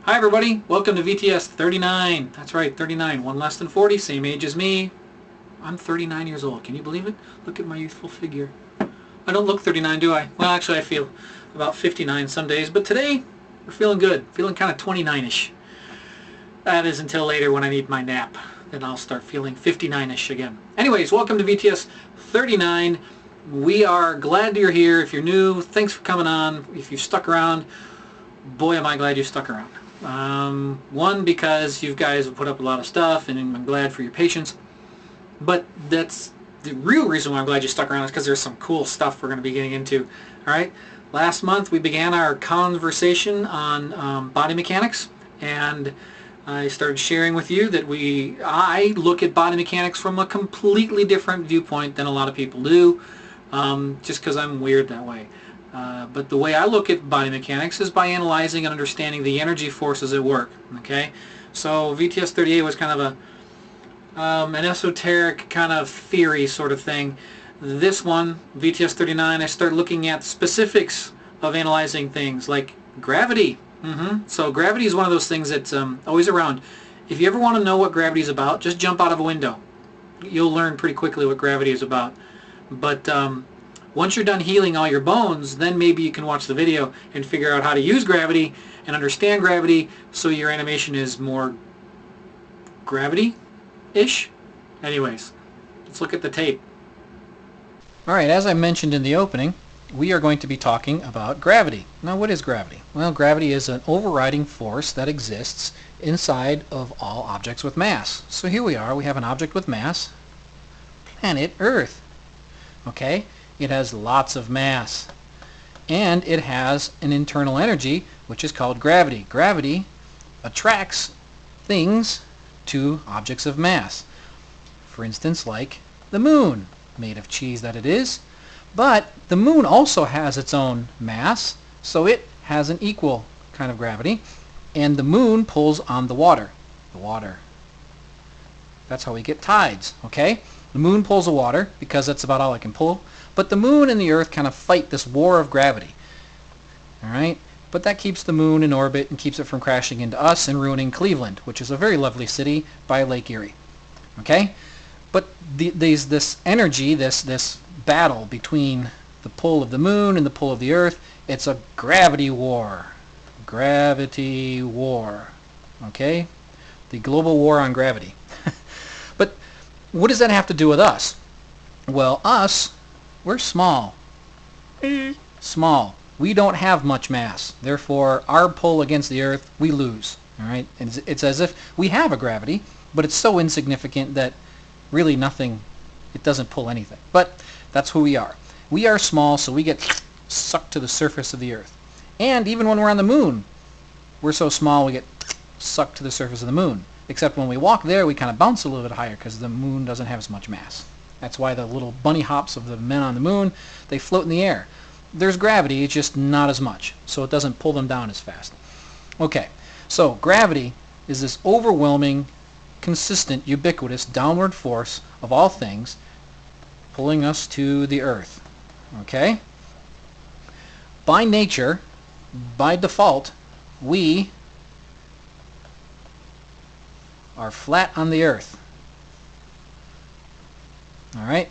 Hi everybody, welcome to VTS39. That's right, 39, one less than 40, same age as me. I'm 39 years old, can you believe it? Look at my youthful figure. I don't look 39, do I? Well, actually I feel about 59 some days, but today we're feeling good, feeling kind of 29-ish. That is until later when I need my nap. Then I'll start feeling 59-ish again. Anyways, welcome to VTS39. We are glad you're here. If you're new, thanks for coming on. If you've stuck around, boy am I glad you stuck around. One, because you guys have put up a lot of stuff and I'm glad for your patience, but that's the real reason why I'm glad you stuck around is because there's some cool stuff we're going to be getting into. Alright, last month we began our conversation on body mechanics, and I started sharing with you that I look at body mechanics from a completely different viewpoint than a lot of people do, just because I'm weird that way. But the way I look at body mechanics is by analyzing and understanding the energy forces at work. Okay, so VTS38 was kind of an esoteric kind of theory sort of thing. This one, VTS39, I start looking at specifics of analyzing things like gravity. So gravity is one of those things that's always around. If you ever want to know what gravity is about, just jump out of a window. You'll learn pretty quickly what gravity is about. But once you're done healing all your bones, then maybe you can watch the video and figure out how to use gravity and understand gravity so your animation is more gravity-ish. Anyways, let's look at the tape. Alright, as I mentioned in the opening, we are going to be talking about gravity. Now, what is gravity? Well, gravity is an overriding force that exists inside of all objects with mass. So here we are, we have an object with mass, planet Earth. Okay? It has lots of mass, and it has an internal energy which is called gravity. Gravity attracts things to objects of mass. For instance, like the moon, made of cheese that it is. But the moon also has its own mass, so it has an equal kind of gravity, and the moon pulls on the water. The water. That's how we get tides, okay? The moon pulls the water because that's about all it can pull. But the moon and the Earth kind of fight this war of gravity. Alright? But that keeps the moon in orbit and keeps it from crashing into us and ruining Cleveland, which is a very lovely city by Lake Erie. Okay? But this energy, this battle between the pull of the moon and the pull of the Earth, it's a gravity war. Gravity war. Okay? The global war on gravity. But what does that have to do with us? Well, we're small. Small. We don't have much mass. Therefore, our pull against the Earth, we lose. All right? It's as if we have a gravity, but it's so insignificant that really nothing, it doesn't pull anything. But that's who we are. We are small, so we get sucked to the surface of the Earth. And even when we're on the moon, we're so small we get sucked to the surface of the moon. Except when we walk there, we kind of bounce a little bit higher because the moon doesn't have as much mass. That's why the little bunny hops of the men on the moon, they float in the air. There's gravity, it's just not as much, so it doesn't pull them down as fast. Okay, so gravity is this overwhelming, consistent, ubiquitous downward force of all things pulling us to the Earth. Okay? By nature, by default, we are flat on the Earth. Alright?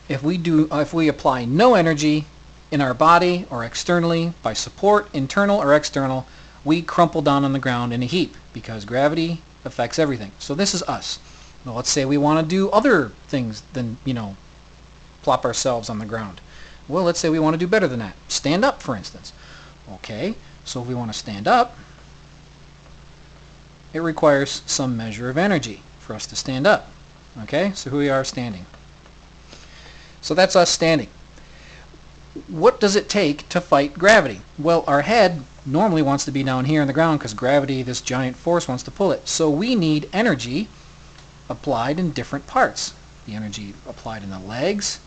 If we apply no energy in our body or externally by support, internal or external, we crumple down on the ground in a heap because gravity affects everything. So this is us. Well, let's say we want to do other things than, plop ourselves on the ground. Well, let's say we want to do better than that. Stand up, for instance. Okay, so if we want to stand up, it requires some measure of energy for us to stand up. Okay, so here we are standing. So that's us standing. What does it take to fight gravity? Well, our head normally wants to be down here on the ground because gravity, this giant force, wants to pull it. So we need energy applied in different parts. The energy applied in the legs,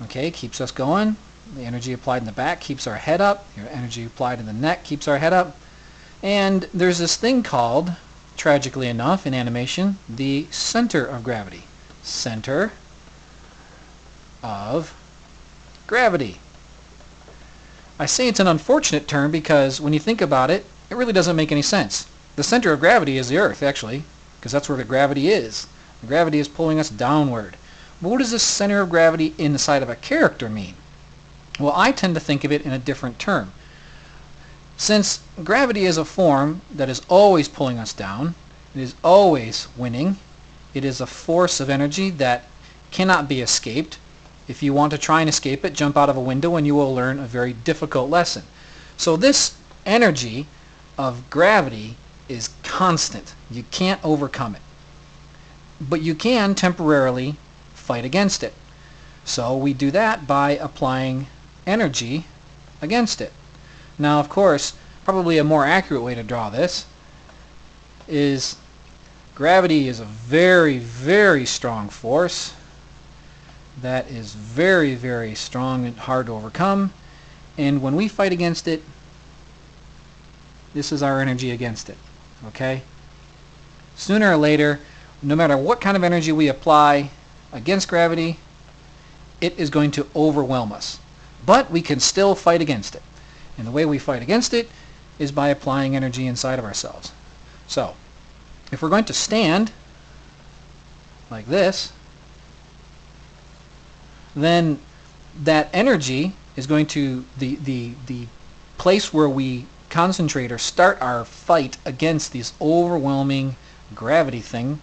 okay, keeps us going. The energy applied in the back keeps our head up. The energy applied in the neck keeps our head up. And there's this thing called, tragically enough, in animation, the center of gravity. Center of gravity. I say it's an unfortunate term because when you think about it, It really doesn't make any sense. The center of gravity is the Earth, actually, because that's where the gravity is. The gravity is pulling us downward. But what does this center of gravity inside of a character mean? Well, I tend to think of it in a different term. Since gravity is a form that is always pulling us down, it is always winning, it is a force of energy that cannot be escaped. If you want to try and escape it, jump out of a window and you will learn a very difficult lesson. So this energy of gravity is constant. You can't overcome it. But you can temporarily fight against it. So we do that by applying energy against it. Now, of course, probably a more accurate way to draw this is gravity is a very, very strong force that is very, very strong and hard to overcome. And when we fight against it, this is our energy against it. Okay? Sooner or later, no matter what kind of energy we apply against gravity, it is going to overwhelm us. But we can still fight against it. And the way we fight against it is by applying energy inside of ourselves. So, if we're going to stand like this, then that energy is going to, the place where we concentrate or start our fight against this overwhelming gravity thing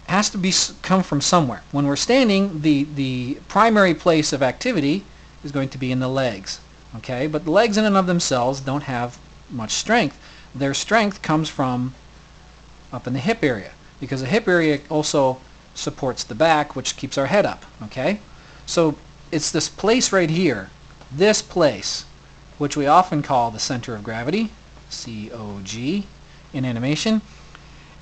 has to come from somewhere. When we're standing, the primary place of activity is going to be in the legs. Okay, but the legs in and of themselves don't have much strength. Their strength comes from up in the hip area, because the hip area also supports the back, which keeps our head up. Okay, so it's this place right here, this place, which we often call the center of gravity, COG in animation,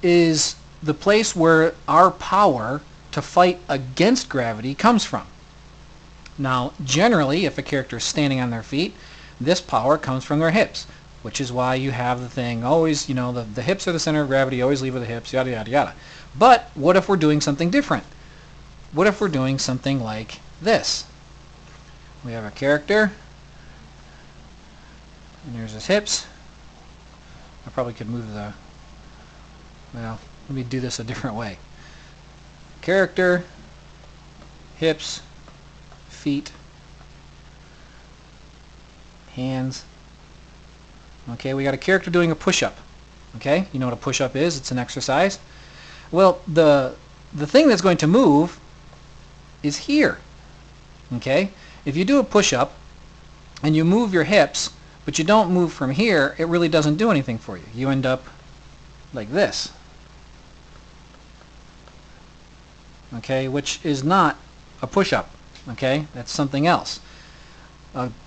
is the place where our power to fight against gravity comes from. Now, generally, if a character is standing on their feet, this power comes from their hips, which is why you have the thing always, you know, the hips are the center of gravity, always leave with the hips, yada, yada, yada. But what if we're doing something different? What if we're doing something like this? We have a character, and here's his hips. I probably could move the, well, let me do this a different way. Character, hips, feet, hands. Okay, we got a character doing a push-up. Okay, you know what a push-up is? It's an exercise. Well, the thing that's going to move is here. Okay, if you do a push-up and you move your hips, but you don't move from here, it really doesn't do anything for you. You end up like this. Okay, which is not a push-up. Okay, that's something else.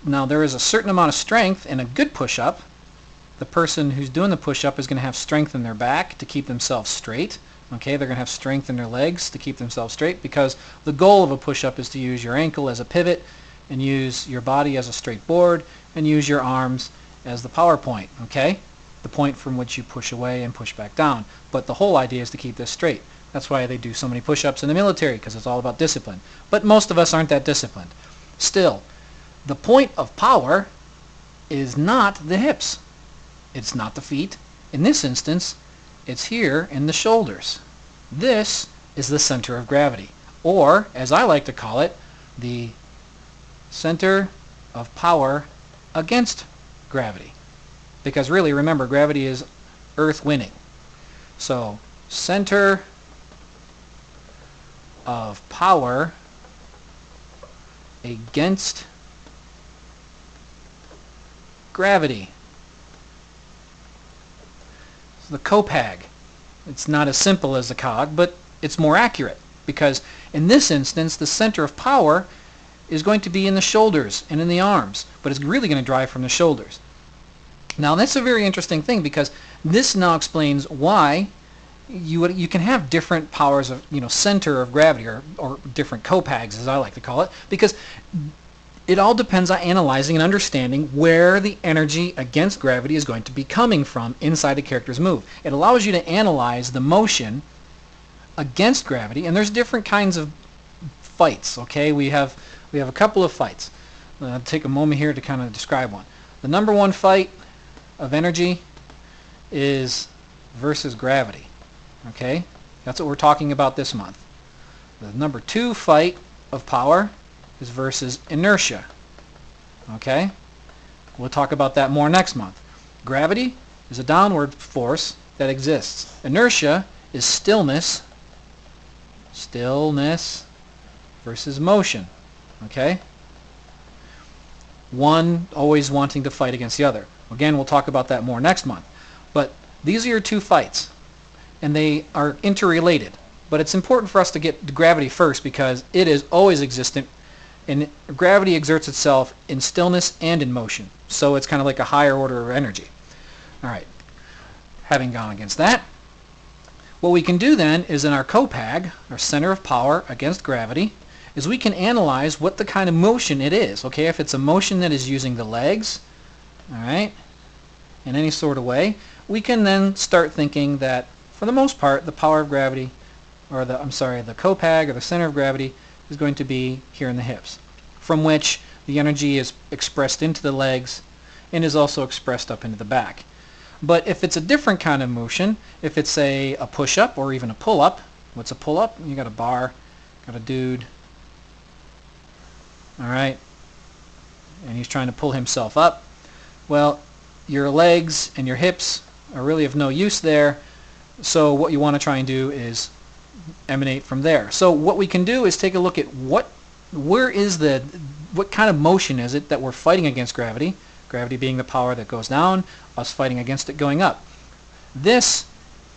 Now there is a certain amount of strength in a good push-up. The person who's doing the push-up is going to have strength in their back to keep themselves straight. Okay, they're going to have strength in their legs to keep themselves straight, because the goal of a push-up is to use your ankle as a pivot and use your body as a straight board and use your arms as the power point. Okay, the point from which you push away and push back down. But the whole idea is to keep this straight. That's why they do so many push-ups in the military, because it's all about discipline. But most of us aren't that disciplined. Still, the point of power is not the hips. It's not the feet. In this instance, it's here in the shoulders. This is the center of gravity, or, as I like to call it, the center of power against gravity. Because really, remember, gravity is Earth winning. So, center of power against gravity. So the copag. It's not as simple as the cog, but it's more accurate, because in this instance the center of power is going to be in the shoulders and in the arms, but it's really going to drive from the shoulders. Now that's a very interesting thing, because this now explains why you can have different powers of, center of gravity, or different copags, as I like to call it, because it all depends on analyzing and understanding where the energy against gravity is going to be coming from inside the character's move. It allows you to analyze the motion against gravity, and there's different kinds of fights. Okay, we have a couple of fights. I'll take a moment here to kind of describe one. The number one fight of energy is versus gravity. Okay? That's what we're talking about this month. The number 2 fight of power is versus inertia. Okay? We'll talk about that more next month. Gravity is a downward force that exists. Inertia is stillness versus motion. Okay? One always wanting to fight against the other. Again, we'll talk about that more next month. But these are your 2 fights, and they are interrelated. But it's important for us to get gravity first because it is always existent, and gravity exerts itself in stillness and in motion. So it's kind of like a higher order of energy. All right. Having gone against that, what we can do then is in our COPAG, our center of power against gravity, is we can analyze what the kind of motion it is. Okay, if it's a motion that is using the legs, all right, in any sort of way, we can then start thinking that for the most part the power of gravity, or the COPAG, or the center of gravity, is going to be here in the hips, from which the energy is expressed into the legs and is also expressed up into the back. But if it's a different kind of motion, if it's a push-up or even a pull-up, what's a pull-up? You got a bar, got a dude, all right, and he's trying to pull himself up. Well, your legs and your hips are really of no use there, so what you want to try and do is emanate from there. So what we can do is take a look at what kind of motion is it that we're fighting against gravity, gravity being the power that goes down, us fighting against it going up. This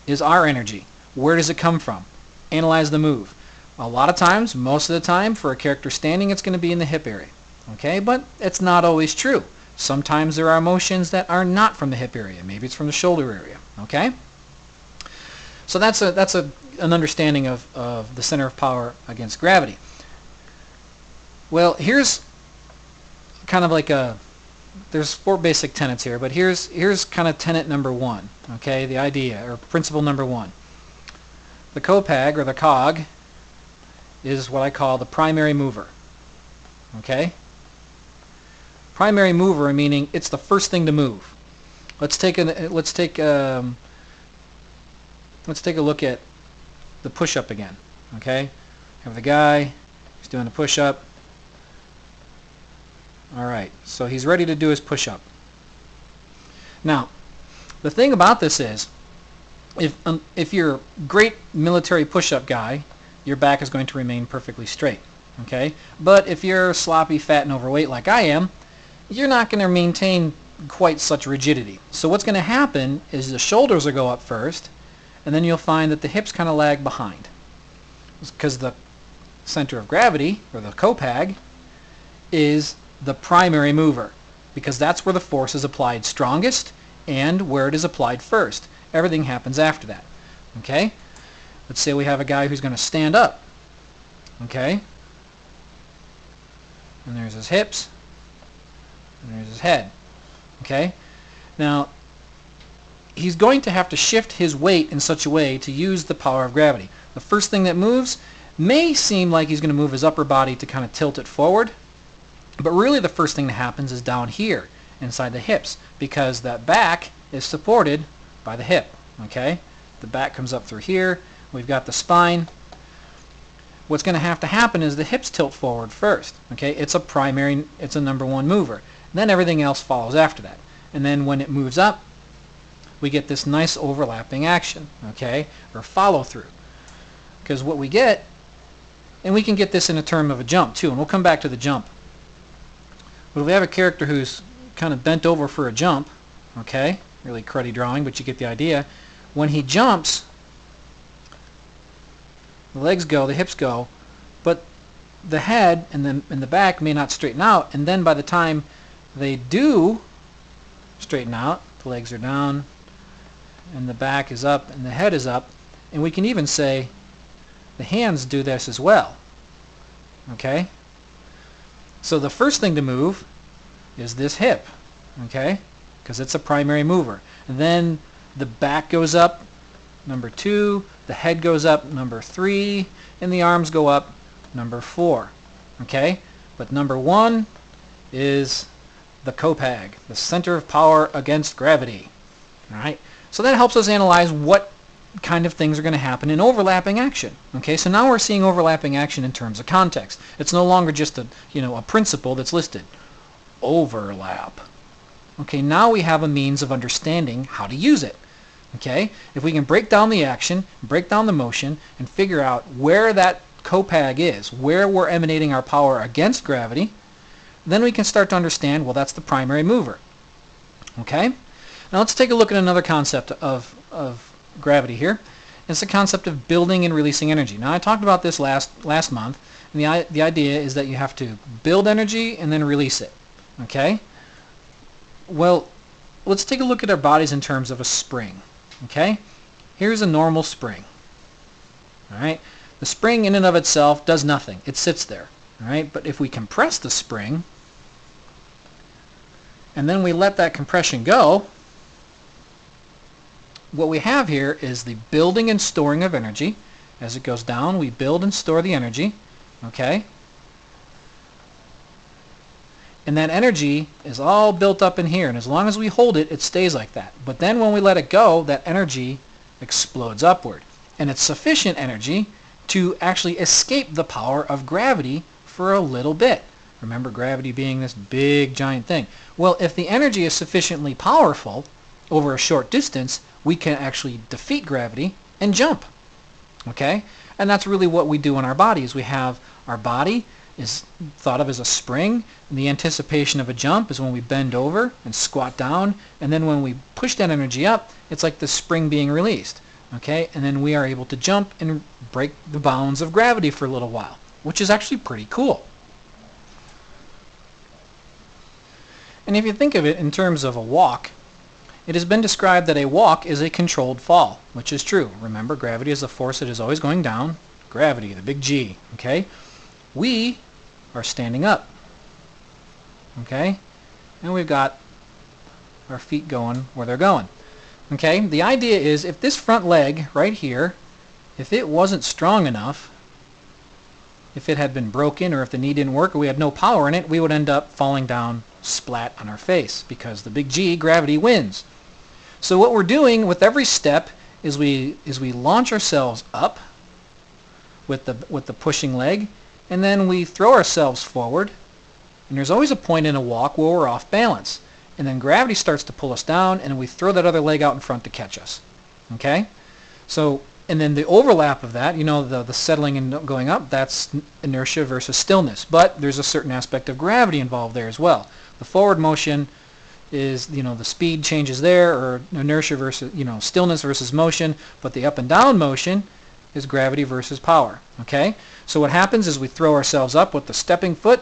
is our energy. Where does it come from? Analyze the move. A lot of times, most of the time, for a character standing, it's going to be in the hip area. Okay, but it's not always true. Sometimes there are motions that are not from the hip area. Maybe it's from the shoulder area. Okay? So that's an understanding of the center of power against gravity. Well, here's kind of like there's 4 basic tenets here, but here's kind of tenet number 1. Okay, the idea, or principle number 1. The COPAG, or the COG, is what I call the primary mover. Okay? Primary mover meaning it's the first thing to move. Let's take a look at the push-up again. Okay? Have the guy, he's doing a push-up. All right, so he's ready to do his push-up. Now, the thing about this is, if you're a great military push-up guy, your back is going to remain perfectly straight. Okay? But if you're sloppy, fat, and overweight like I am, you're not going to maintain quite such rigidity. So what's going to happen is the shoulders will go up first, and then you'll find that the hips kind of lag behind. Because the center of gravity, or the COPAG, is the primary mover, because that's where the force is applied strongest and where it is applied first. Everything happens after that. Okay? Let's say we have a guy who's going to stand up. Okay? And there's his hips, and there's his head. Okay? Now, he's going to have to shift his weight in such a way to use the power of gravity. The first thing that moves may seem like he's going to move his upper body to kind of tilt it forward, but really the first thing that happens is down here inside the hips, because that back is supported by the hip. Okay? The back comes up through here. We've got the spine. What's going to happen is the hips tilt forward first. Okay? It's a number 1 mover. Then everything else follows after that. And then when it moves up, we get this nice overlapping action, okay, or follow through. Because what we get, and we can get this in a term of a jump too, and we'll come back to the jump. But if we have a character who's kind of bent over for a jump, okay, really cruddy drawing, but you get the idea. When he jumps, the legs go, the hips go, but the head and the back may not straighten out, and then by the time they do straighten out, the legs are down, and the back is up, and the head is up, and we can even say the hands do this as well. Okay? So the first thing to move is this hip, okay? Because it's a primary mover. And then the back goes up, number 2, the head goes up, number 3, and the arms go up, number 4. Okay? But number 1 is the copag, the center of power against gravity. All right. So that helps us analyze what kind of things are going to happen in overlapping action. Okay, so now we're seeing overlapping action in terms of context. It's no longer just a principle that's listed. Overlap. Okay, now we have a means of understanding how to use it. Okay, if we can break down the action, break down the motion, and figure out where that copag is, where we're emanating our power against gravity, then we can start to understand, well, that's the primary mover. Okay, now let's take a look at another concept of gravity here. It's the concept of building and releasing energy. Now I talked about this last month, and the idea is that you have to build energy and then release it. Okay? Well, let's take a look at our bodies in terms of a spring. Okay? Here's a normal spring. All right? The spring in and of itself does nothing. It sits there. All right? But if we compress the spring and then we let that compression go, what we have here is the building and storing of energy. As it goes down, we build and store the energy. Okay? And that energy is all built up in here, and as long as we hold it, it stays like that. But then when we let it go, that energy explodes upward. And it's sufficient energy to actually escape the power of gravity for a little bit. Remember gravity being this big, giant thing. Well, if the energy is sufficiently powerful over a short distance, we can actually defeat gravity and jump. Okay? And that's really what we do in our bodies. We have our body is thought of as a spring, and the anticipation of a jump is when we bend over and squat down, and then when we push that energy up, it's like the spring being released. Okay? And then we are able to jump and break the bounds of gravity for a little while, which is actually pretty cool. And if you think of it in terms of a walk, it has been described that a walk is a controlled fall, which is true. Remember, gravity is the force that is always going down. Gravity, the big G. Okay? We are standing up. Okay? And we've got our feet going where they're going. Okay? The idea is if this front leg right here, if it wasn't strong enough, if it had been broken or if the knee didn't work or we had no power in it, we would end up falling down splat on our face because the big G, gravity, wins. So what we're doing with every step is we launch ourselves up with the pushing leg, and then we throw ourselves forward, and there's always a point in a walk where we're off balance, and then gravity starts to pull us down, and we throw that other leg out in front to catch us. Okay? So, and then the overlap of that, the settling and going up, that's inertia versus stillness, but there's a certain aspect of gravity involved there as well. The forward motion is, the speed changes there, or inertia versus, stillness versus motion, but the up and down motion is gravity versus power. Okay? So what happens is we throw ourselves up with the stepping foot,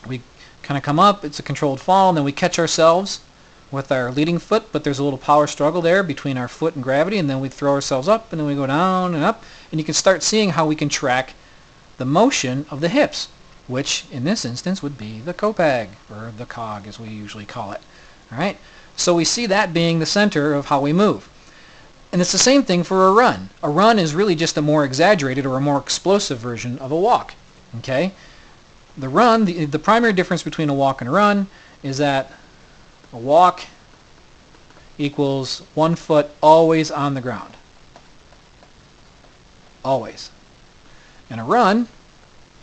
we kind of come up, it's a controlled fall, and then we catch ourselves with our leading foot, but there's a little power struggle there between our foot and gravity, and then we throw ourselves up, and then we go down and up, and you can start seeing how we can track the motion of the hips, which in this instance would be the copag, or the cog as we usually call it. All right? So we see that being the center of how we move. And it's the same thing for a run. A run is really just a more exaggerated or a more explosive version of a walk. Okay? The run, the primary difference between a walk and a run is that a walk equals 1 foot always on the ground. Always. And a run,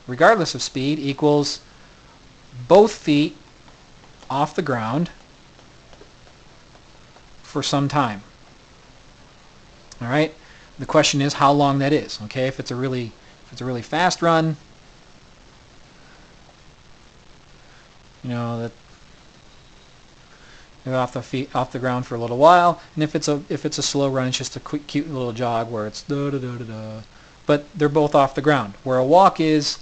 regardless of speed, equals both feet off the ground for some time. All right? The question is how long that is. Okay? If it's a really fast run, that you're off the ground for a little while, and if it's a slow run, it's just a quick, cute little jog where it's da da da da da. But they're both off the ground. Where a walk is,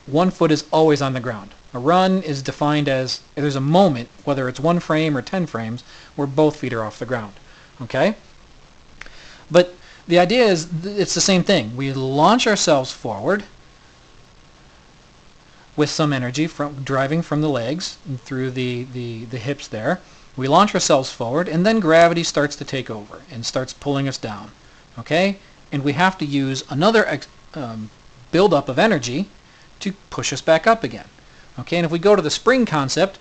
1 foot is always on the ground. A run is defined as there's a moment, whether it's 1 frame or 10 frames, where both feet are off the ground. Okay? But the idea is it's the same thing. We launch ourselves forward with some energy driving from the legs and through the hips there. We launch ourselves forward, and then gravity starts to take over and starts pulling us down. Okay? And we have to use another buildup of energy to push us back up again. Okay? And if we go to the spring concept,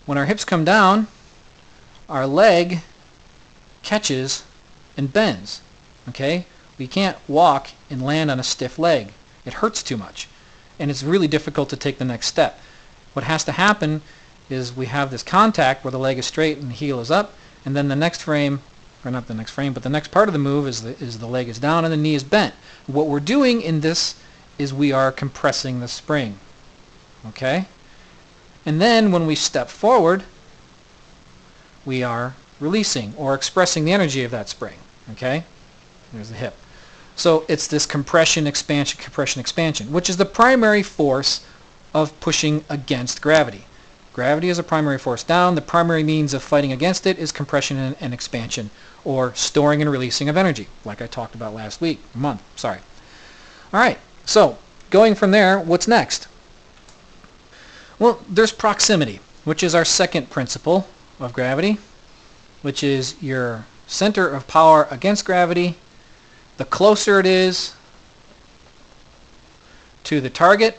When our hips come down, our leg catches and bends. Okay? We can't walk and land on a stiff leg. It hurts too much. And it's really difficult to take the next step. What has to happen is we have this contact where the leg is straight and the heel is up, and then the next frame, or not the next frame, but the next part of the move is the leg is down and the knee is bent. What we're doing in this is we are compressing the spring. Okay? And then when we step forward, we are releasing or expressing the energy of that spring. Okay? There's the hip. So it's this compression, expansion, which is the primary force of pushing against gravity. Gravity is a primary force down. The primary means of fighting against it is compression and expansion, or storing and releasing of energy, like I talked about last month. All right, so going from there, what's next? Well, there's proximity, which is our second principle of gravity, which is your center of power against gravity. The closer it is to the target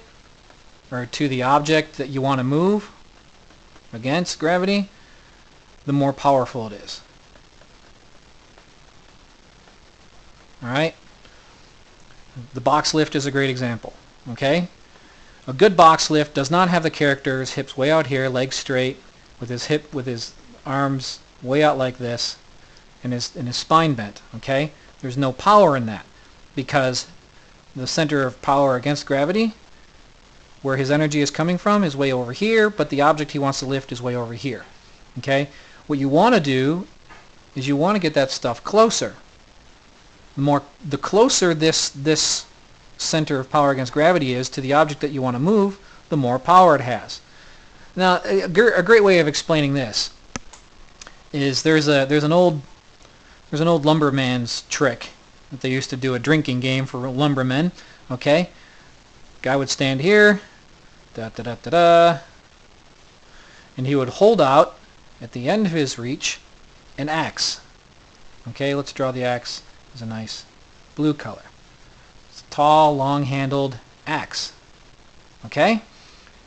or to the object that you want to move against gravity, the more powerful it is. All right? The box lift is a great example. Okay? A good box lift does not have the characters, hips way out here, legs straight, with his arms way out like this, and his spine bent. Okay? There's no power in that, because the center of power against gravity, where his energy is coming from, is way over here, but the object he wants to lift is way over here. Okay? What you want to do is you want to get that stuff closer. The closer this center of power against gravity is to the object that you want to move, the more power it has. Now, a great way of explaining this is there's an old lumberman's trick that they used to do, a drinking game for lumbermen. Okay? Guy would stand here, and he would hold out at the end of his reach an axe. Okay, let's draw the axe as a nice blue color. It's a tall, long-handled axe. Okay?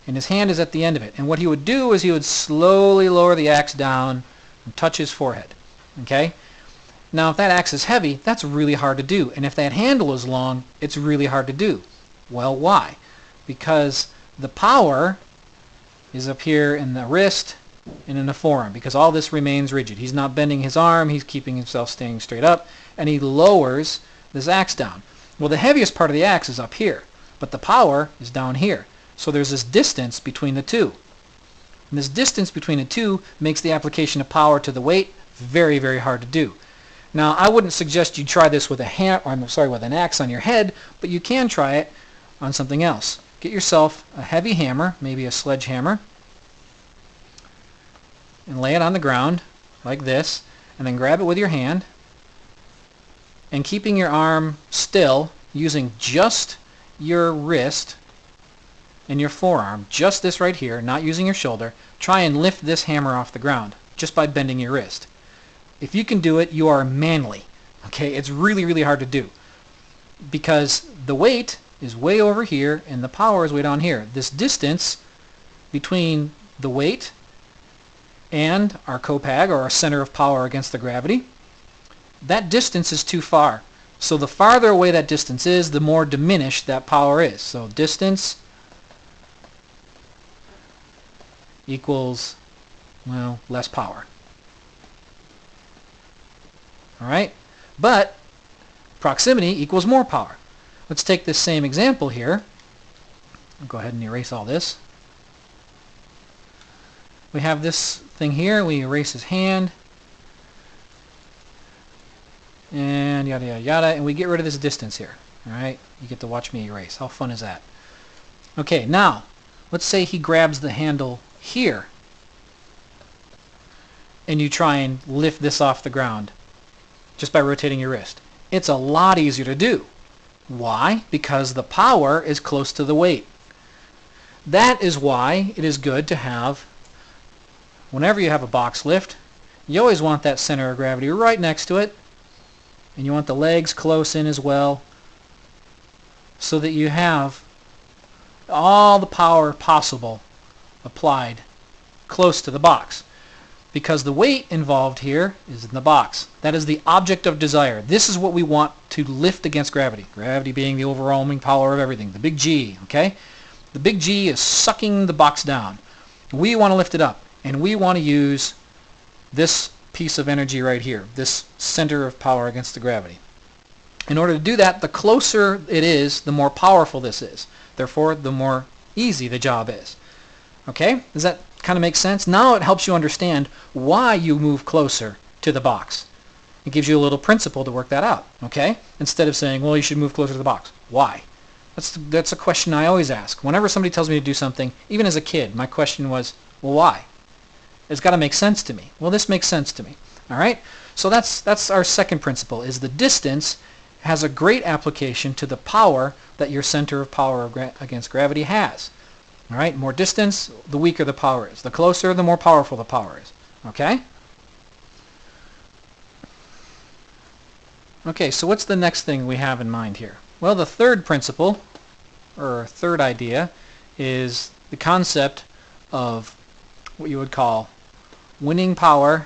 And his hand is at the end of it. And what he would do is he would slowly lower the axe down and touch his forehead. Okay? Now, if that axe is heavy, that's really hard to do. And if that handle is long, it's really hard to do. Well, why? Because the power is up here in the wrist and in the forearm, because all this remains rigid. He's not bending his arm, he's keeping himself staying straight up, and he lowers this axe down. Well, the heaviest part of the axe is up here, but the power is down here. So there's this distance between the two. And this distance between the two makes the application of power to the weight very, very hard to do. Now, I wouldn't suggest you try this with with an axe on your head, but you can try it on something else. Get yourself a heavy hammer, maybe a sledgehammer, and lay it on the ground like this, and then grab it with your hand, and keeping your arm still, using just your wrist and your forearm, just this right here, not using your shoulder, try and lift this hammer off the ground just by bending your wrist. If you can do it, you are manly. Okay, it's really, really hard to do, because the weight is way over here and the power is way down here. This distance between the weight and our copag, or our center of power against the gravity, that distance is too far. So the farther away that distance is, the more diminished that power is. So distance equals, well, less power. All right? But proximity equals more power. Let's take this same example here. I'll go ahead and erase all this. We have this thing here. We erase his hand. And yada, yada, yada. And we get rid of this distance here. All right? You get to watch me erase. How fun is that? Okay, now, let's say he grabs the handle here. And you try and lift this off the ground just by rotating your wrist. It's a lot easier to do. Why? Because the power is close to the weight. That is why it is good to have, whenever you have a box lift, you always want that center of gravity right next to it, and you want the legs close in as well, so that you have all the power possible applied close to the box, because the weight involved here is in the box. That is the object of desire. This is what we want to lift against gravity. Gravity being the overwhelming power of everything, the big G, okay? The big G is sucking the box down. We want to lift it up, and we want to use this piece of energy right here, this center of power against the gravity. In order to do that, the closer it is, the more powerful this is. Therefore, the more easy the job is. Okay? Does that kind of make sense? Now it helps you understand why you move closer to the box. It gives you a little principle to work that out. Okay? Instead of saying, well, you should move closer to the box. Why? That's a question I always ask. Whenever somebody tells me to do something, even as a kid, my question was, well, why? It's got to make sense to me. Well, this makes sense to me. All right? So that's our second principle, is the distance has a great application to the power that your center of power against gravity has. All right? More distance, the weaker the power is. The closer, the more powerful the power is. Okay? Okay, so what's the next thing we have in mind here? Well, the third principle, or third idea, is the concept of what you would call winning power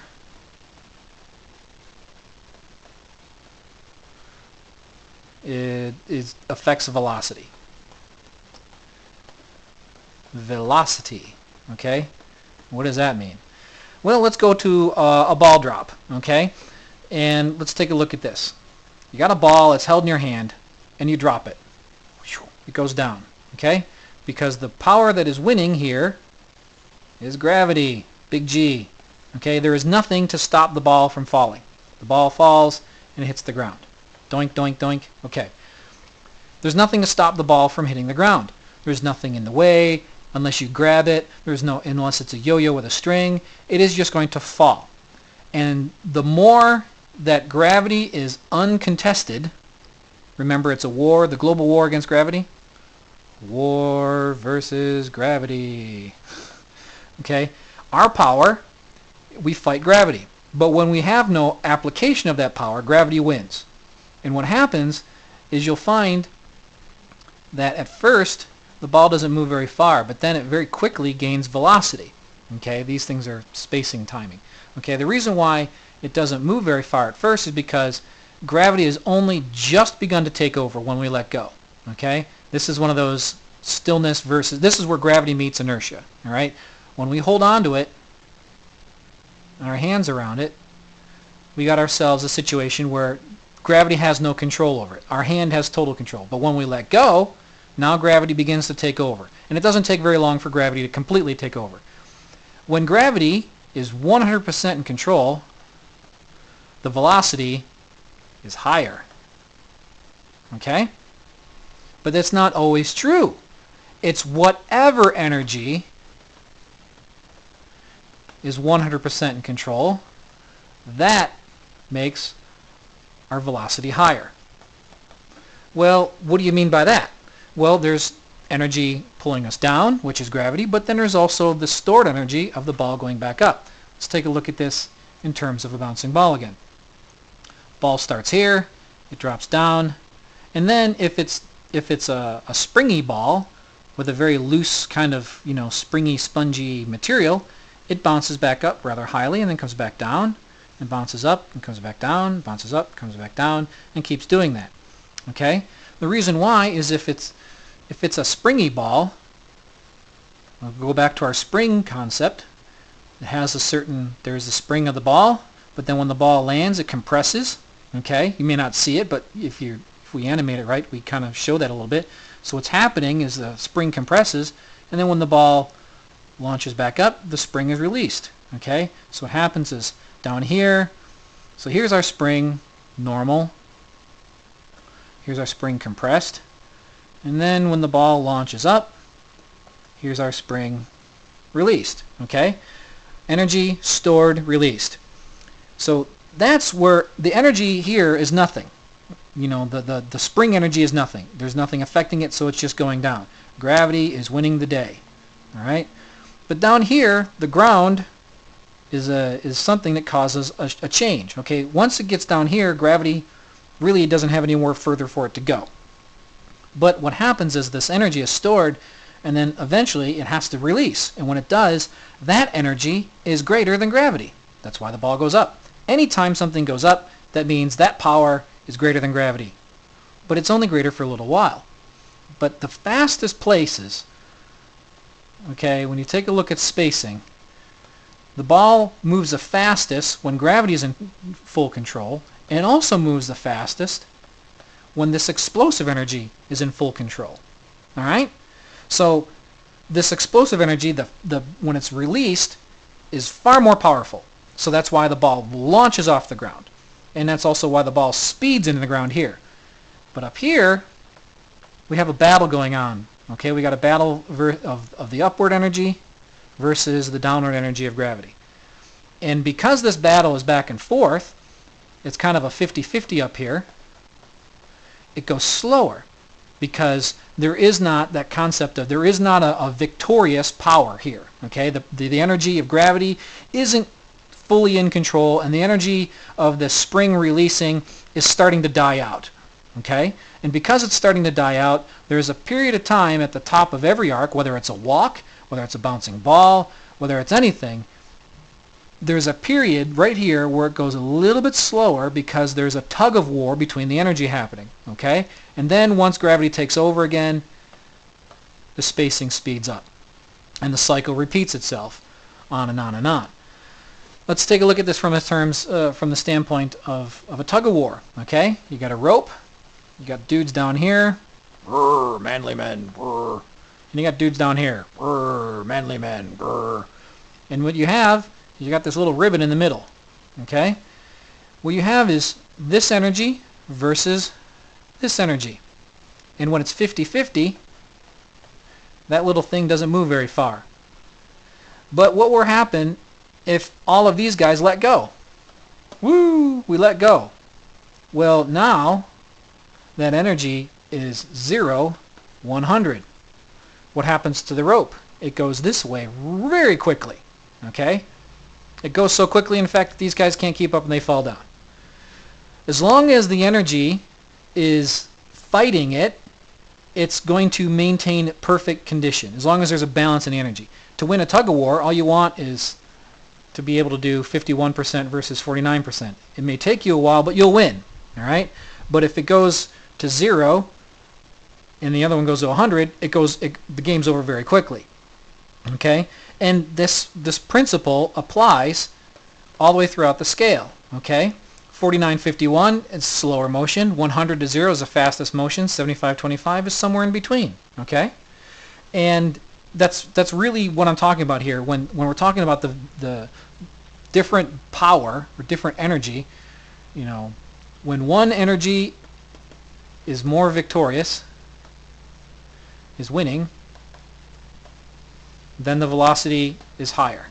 affects velocity. Velocity, okay? What does that mean? Well, let's go to a ball drop, okay? And let's take a look at this. You got a ball, it's held in your hand, and you drop it. It goes down, okay? Because the power that is winning here is gravity, big G. Okay, there is nothing to stop the ball from falling. The ball falls and it hits the ground. Doink, doink, doink. Okay. There's nothing to stop the ball from hitting the ground. There's nothing in the way unless you grab it. Unless it's a yo-yo with a string. It is just going to fall. And the more that gravity is uncontested, remember it's a war, the global war against gravity. War versus gravity. Okay? Our power, we fight gravity. But when we have no application of that power, gravity wins. And what happens is you'll find that at first the ball doesn't move very far, but then it very quickly gains velocity. Okay? These things are spacing timing. Okay? The reason why it doesn't move very far at first is because gravity has only just begun to take over when we let go. Okay? This is one of those stillness versus, this is where gravity meets inertia. All right? When we hold on to it, and our hands around it, we got ourselves a situation where gravity has no control over it. Our hand has total control. But when we let go, now gravity begins to take over. And it doesn't take very long for gravity to completely take over. When gravity is 100% in control, the velocity is higher. Okay? But that's not always true. It's whatever energy is 100% in control, that makes our velocity higher. Well, what do you mean by that? Well, there's energy pulling us down, which is gravity, but then there's also the stored energy of the ball going back up. Let's take a look at this in terms of a bouncing ball again. Ball starts here, it drops down, and then if it's a springy ball with a very loose kind of, springy, spongy material, it bounces back up rather highly and then comes back down and bounces up and comes back down, bounces up, comes back down, and keeps doing that. Okay? The reason why is if it's a springy ball, we'll go back to our spring concept. It has there's a spring of the ball, but then when the ball lands, it compresses. Okay? You may not see it, but if we animate it right, we kind of show that a little bit. So what's happening is the spring compresses, and then when the ball launches back up, the spring is released. Okay? So what happens is down here, so here's our spring normal. Here's our spring compressed. And then when the ball launches up, here's our spring released. Okay? Energy stored, released. So that's where the energy here is nothing. The spring energy is nothing. There's nothing affecting it, so it's just going down. Gravity is winning the day. All right? But down here, the ground is something that causes a change. Okay? Once it gets down here, gravity really doesn't have anywhere further for it to go. But what happens is this energy is stored, and then eventually it has to release. And when it does, that energy is greater than gravity. That's why the ball goes up. Anytime something goes up, that means that power is greater than gravity. But it's only greater for a little while. But the fastest places, okay, when you take a look at spacing, the ball moves the fastest when gravity is in full control, and also moves the fastest when this explosive energy is in full control. All right? So this explosive energy, when it's released, is far more powerful. So that's why the ball launches off the ground. And that's also why the ball speeds into the ground here. But up here, we have a battle going on. Okay, we got a battle of the upward energy versus the downward energy of gravity. And because this battle is back and forth, it's kind of a 50-50 up here, it goes slower because there is not that concept of, there is not a victorious power here. Okay, the energy of gravity isn't fully in control, and the energy of the spring releasing is starting to die out. Okay, and because it's starting to die out, there's a period of time at the top of every arc, whether it's a walk, whether it's a bouncing ball, whether it's anything, there's a period right here where it goes a little bit slower because there's a tug of war between the energy happening. Okay, and then once gravity takes over again, the spacing speeds up, and the cycle repeats itself on and on and on. Let's take a look at this from the standpoint of a tug of war. Okay, you got a rope, you got dudes down here, brr, manly men, brr, and you got dudes down here, brr, manly men, brr. And what you have, you got this little ribbon in the middle. Okay, what you have is this energy versus this energy, and when it's 50-50, that little thing doesn't move very far. But what will happen if all of these guys let go? Woo! We let go. Well, now that energy is 0, 100. What happens to the rope? It goes this way very quickly. Okay? It goes so quickly, in fact, these guys can't keep up and they fall down. As long as the energy is fighting it, it's going to maintain perfect condition, as long as there's a balance in the energy. To win a tug of war, all you want is to be able to do 51% versus 49%. It may take you a while, but you'll win. All right? But if it goes to 0 and the other one goes to 100, the game's over very quickly. Okay? And this principle applies all the way throughout the scale. Okay? 49-51 is slower motion. 100 to 0 is the fastest motion. 75-25 is somewhere in between. Okay? And that's really what I'm talking about here. When we're talking about the different power or different energy, you know, when one energy is more victorious, is winning, then the velocity is higher.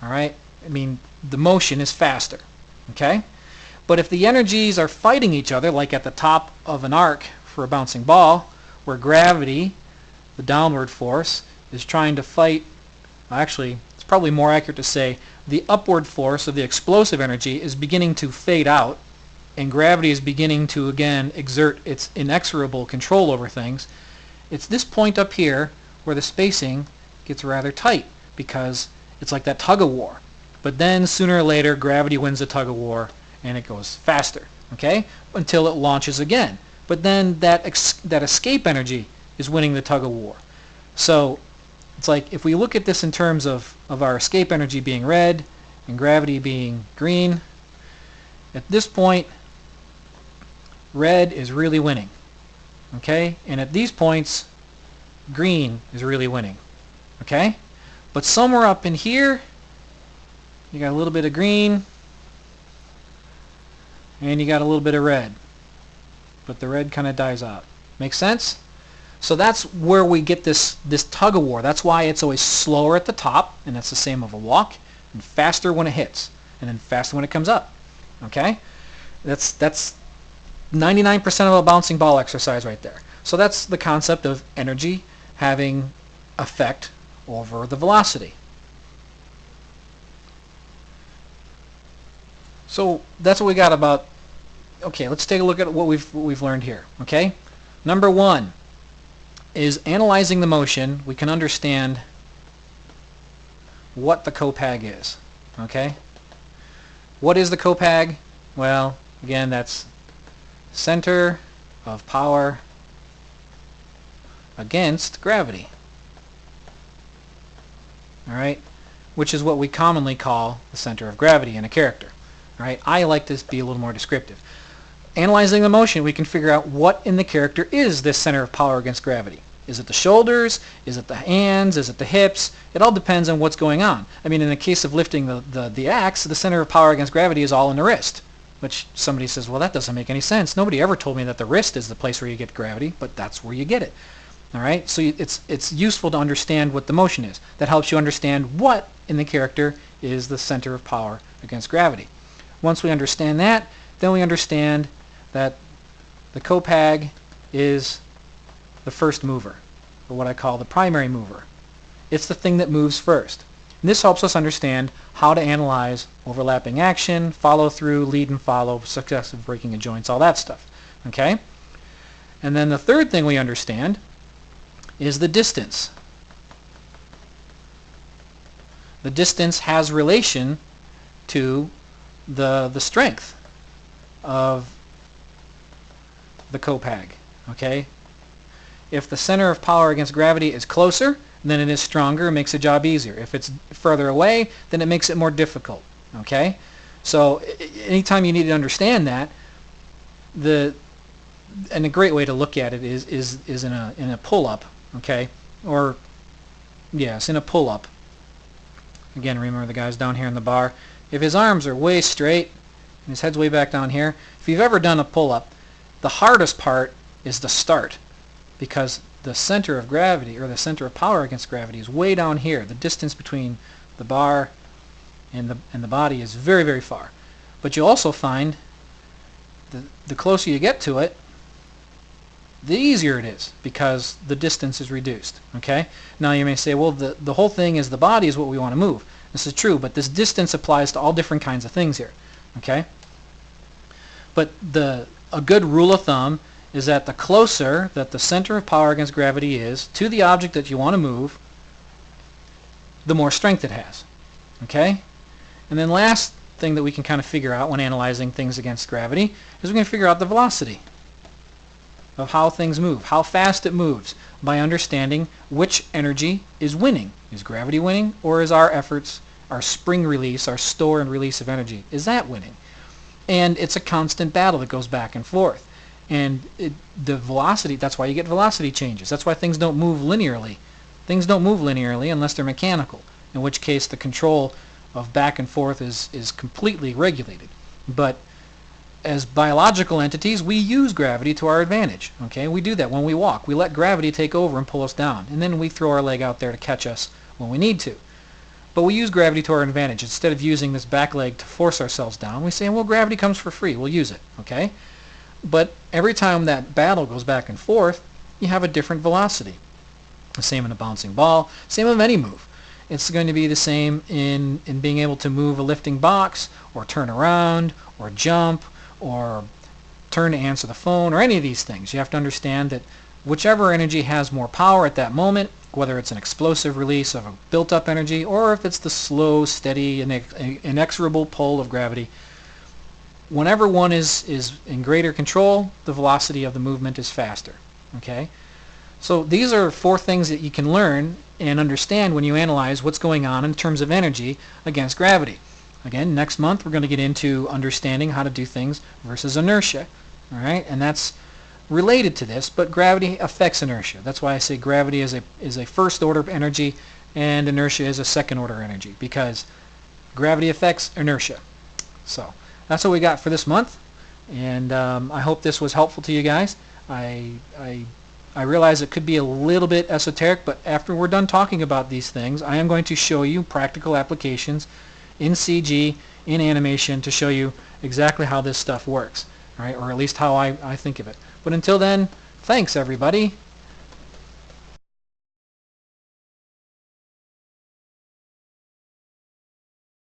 All right? I mean, the motion is faster. Okay? But if the energies are fighting each other, like at the top of an arc for a bouncing ball, where gravity, the downward force, is trying to fight, actually, it's probably more accurate to say the upward force of the explosive energy is beginning to fade out, and gravity is beginning to, again, exert its inexorable control over things. It's this point up here where the spacing gets rather tight, because it's like that tug of war. But then sooner or later, gravity wins the tug of war, and it goes faster, okay, until it launches again. But then that escape energy is winning the tug of war. So it's like, if we look at this in terms of our escape energy being red and gravity being green, at this point, red is really winning, okay? And at these points, green is really winning, okay? But somewhere up in here, you got a little bit of green, and you got a little bit of red. But the red kind of dies out. Make sense? So that's where we get this tug of war. That's why it's always slower at the top, and that's the same of a walk, and faster when it hits, and then faster when it comes up. Okay? That's 99% of a bouncing ball exercise right there. So that's the concept of energy having effect over the velocity. So that's what we got about. Okay, let's take a look at what we've learned here. Okay, number one, is analyzing the motion, we can understand what the copag is. Okay? What is the copag? Well, again, that's center of power against gravity. Alright? Which is what we commonly call the center of gravity in a character. Alright? I like to be a little more descriptive. Analyzing the motion, we can figure out what in the character is this center of power against gravity. Is it the shoulders? Is it the hands? Is it the hips? It all depends on what's going on. I mean, in the case of lifting the axe, the center of power against gravity is all in the wrist. Which somebody says, well, that doesn't make any sense. Nobody ever told me that the wrist is the place where you get gravity, but that's where you get it. All right? So it's useful to understand what the motion is. That helps you understand what in the character is the center of power against gravity. Once we understand that, then we understand that the copag is the first mover, or what I call the primary mover. It's the thing that moves first. And this helps us understand how to analyze overlapping action, follow through, lead and follow, successive breaking of joints, all that stuff. Okay? And then the third thing we understand is the distance. The distance has relation to the strength of the copag. Okay? If the center of power against gravity is closer, then it is stronger, it makes the job easier. If it's further away, then it makes it more difficult. Okay? So anytime you need to understand that, and a great way to look at it is in a pull-up. Okay? Or yes, in a pull-up. Again, remember the guy's down here in the bar. If his arms are way straight and his head's way back down here, if you've ever done a pull-up, the hardest part is the start, because the center of gravity, or the center of power against gravity, is way down here. The distance between the bar and the body is very, very far. But you'll also find the closer you get to it, the easier it is, because the distance is reduced. Okay? Now you may say, well, the whole thing is the body is what we want to move. This is true, but this distance applies to all different kinds of things here. Okay? But a good rule of thumb is that the closer that the center of power against gravity is to the object that you want to move, the more strength it has. Okay? And then last thing that we can kind of figure out when analyzing things against gravity is we can figure out the velocity of how things move, how fast it moves, by understanding which energy is winning. Is gravity winning, or is our efforts, our spring release, our store and release of energy, is that winning? And it's a constant battle that goes back and forth. And the velocity, that's why you get velocity changes. That's why things don't move linearly. Things don't move linearly unless they're mechanical, in which case the control of back and forth is completely regulated. But as biological entities, we use gravity to our advantage. Okay? We do that when we walk. We let gravity take over and pull us down. And then we throw our leg out there to catch us when we need to. But we use gravity to our advantage. Instead of using this back leg to force ourselves down, we say, well, gravity comes for free. We'll use it. Okay? But every time that battle goes back and forth, you have a different velocity. The same in a bouncing ball, same of any move. It's going to be the same in being able to move a lifting box, or turn around, or jump, or turn to answer the phone, or any of these things. You have to understand that whichever energy has more power at that moment, whether it's an explosive release of a built-up energy, or if it's the slow, steady, inexorable pull of gravity, whenever one is in greater control, the velocity of the movement is faster. Okay? So these are 4 things that you can learn and understand when you analyze what's going on in terms of energy against gravity. Again, next month we're going to get into understanding how to do things versus inertia. All right? And that's related to this, but gravity affects inertia. That's why I say gravity is a first order energy and inertia is a second order energy, because gravity affects inertia. So that's what we got for this month, and I hope this was helpful to you guys. I realize it could be a little bit esoteric, but after we're done talking about these things, I am going to show you practical applications in CG, in animation, to show you exactly how this stuff works, all right? Or at least how I think of it. But until then, thanks everybody.